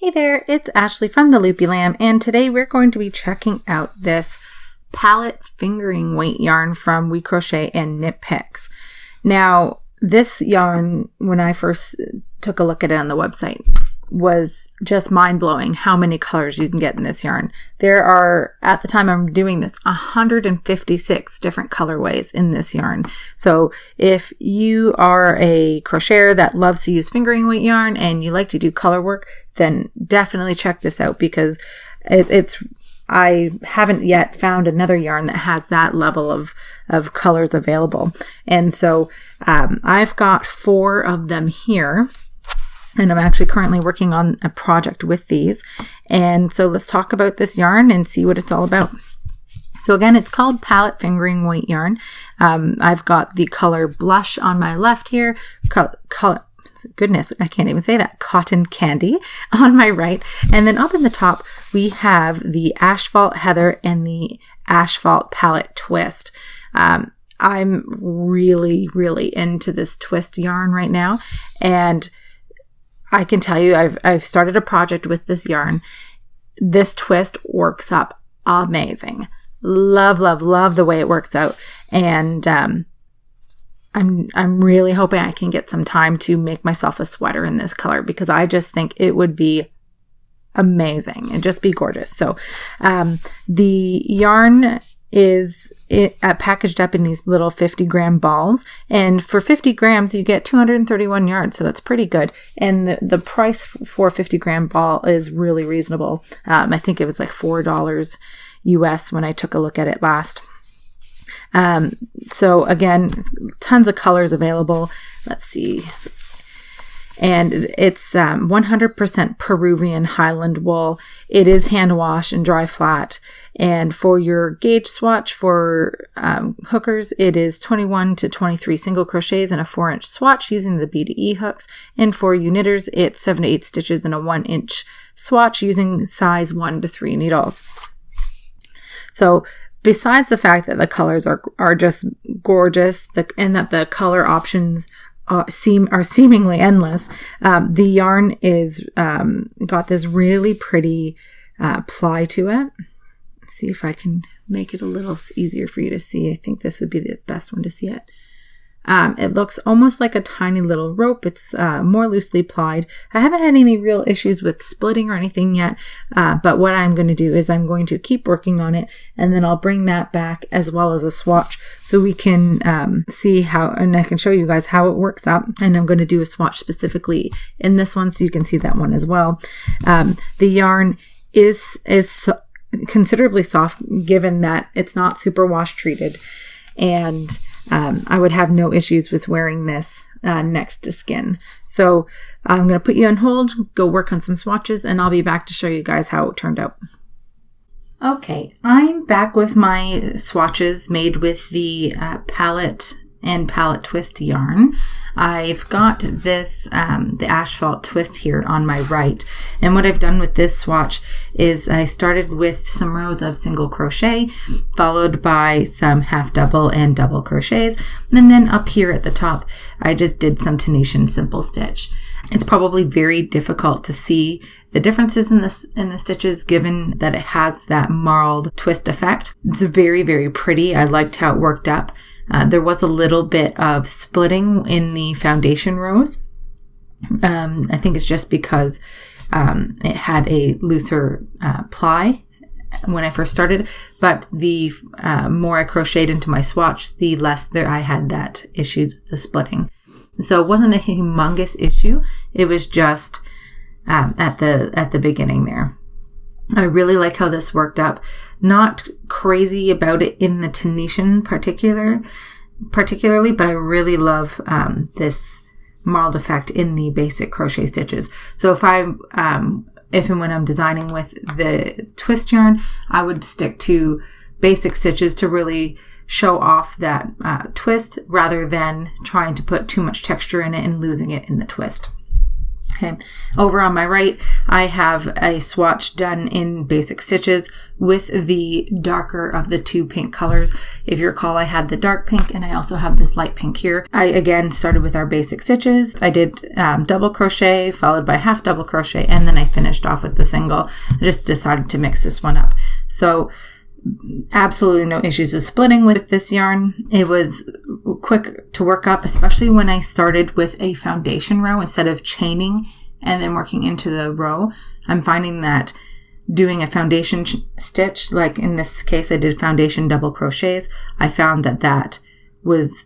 Hey there, it's Ashley from the Loopy Lamb, and today we're going to be checking out this palette fingering weight yarn from We Crochet and Knit Picks. Now, this yarn, when I first took a look at it on the website, was just mind-blowing how many colors you can get in this yarn. There are, at the time I'm doing this, 156 different colorways in this yarn. So if you are a crocheter that loves to use fingering weight yarn and you like to do color work, then definitely check this out because I haven't yet found another yarn that has that level of colors available. And so I've got 4 of them here. And I'm actually currently working on a project with these. And so let's talk about this yarn and see what it's all about. So again, it's called Palette Fingering Weight Yarn. I've got the color Blush on my left here. Goodness, I can't even say that. Cotton Candy on my right. And then up in the top, we have the Asphalt Heather and the Asphalt Palette Twist. I'm really, really into this twist yarn right now. And I can tell you, I've started a project with this yarn. This twist works up amazing. Love, love, love the way it works out. And I'm really hoping I can get some time to make myself a sweater in this color because I just think it would be amazing and just be gorgeous. So the yarn is packaged up in these little 50-gram balls, and for 50 grams you get 231 yards, so that's pretty good. And the price for a 50-gram ball is really reasonable. I think it was like $4 US when I took a look at it last. So again, tons of colors available. Let's see. And it's 100% Peruvian Highland wool. It is hand wash and dry flat. And for your gauge swatch for hookers, it is 21 to 23 single crochets and a 4-inch swatch using the B to E hooks. And for you knitters, it's 7 to 8 stitches and a 1-inch swatch using size 1 to 3 needles. So besides the fact that the colors are just gorgeous and that the color options are seemingly endless, the yarn is got this really pretty ply to it. Let's see if I can make it a little easier for you to see. I think this would be the best one to see it. It looks almost like a tiny little rope. It's more loosely plied. I haven't had any real issues with splitting or anything yet, but what I'm going to do is I'm going to keep working on it, and then I'll bring that back as well as a swatch so we can see how, and I can show you guys how it works up. And I'm going to do a swatch specifically in this one so you can see that one as well. The yarn is considerably soft given that it's not super wash treated, and I would have no issues with wearing this next to skin. So I'm going to put you on hold, go work on some swatches, and I'll be back to show you guys how it turned out. Okay, I'm back with my swatches made with the palette and palette twist yarn. I've got this, the Asphalt Twist here on my right. And what I've done with this swatch is I started with some rows of single crochet, followed by some half double and double crochets. And then up here at the top, I just did some Tunisian simple stitch. It's probably very difficult to see the differences in the stitches given that it has that marled twist effect. It's very, very pretty. I liked how it worked up. There was a little bit of splitting in the foundation rows. I think it's just because it had a looser ply when I first started, but the more I crocheted into my swatch, the less there I had that issue with the splitting. So it wasn't a humongous issue. It was just at the beginning there. I really like how this worked up. Not crazy about it in the Tunisian particularly, but I really love this marled effect in the basic crochet stitches. So if and when I'm designing with the twist yarn, I would stick to basic stitches to really show off that twist rather than trying to put too much texture in it and losing it in the twist. Okay. Over on my right, I have a swatch done in basic stitches with the darker of the two pink colors. If you recall, I had the dark pink and I also have this light pink here. I again started with our basic stitches. I did double crochet followed by half double crochet, and then I finished off with the single. I just decided to mix this one up. So absolutely no issues with splitting with this yarn. It was quick to work up, especially when I started with a foundation row instead of chaining and then working into the row. I'm finding that doing a foundation stitch, like in this case I did foundation double crochets, I found that was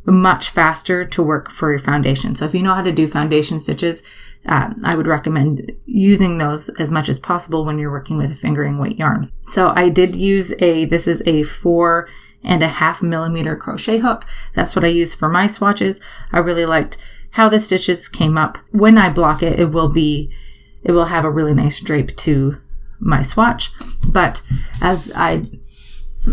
much faster to work for your foundation. So if you know how to do foundation stitches, I would recommend using those as much as possible when you're working with a fingering weight yarn. So I did use this is a 4.5 millimeter crochet hook. That's what I use for my swatches. I really liked how the stitches came up. When I block it, it will have a really nice drape to my swatch. But as I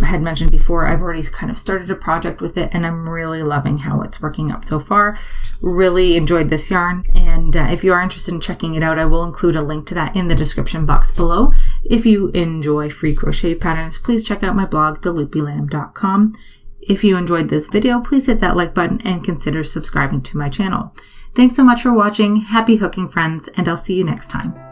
had mentioned before, I've already kind of started a project with it, and I'm really loving how it's working up so far. Really enjoyed this yarn, and if you are interested in checking it out, I will include a link to that in the description box below. If you enjoy free crochet patterns, please check out my blog, theloopylamb.com. If you enjoyed this video, please hit that like button and consider subscribing to my channel. Thanks so much for watching. Happy hooking, friends, and I'll see you next time.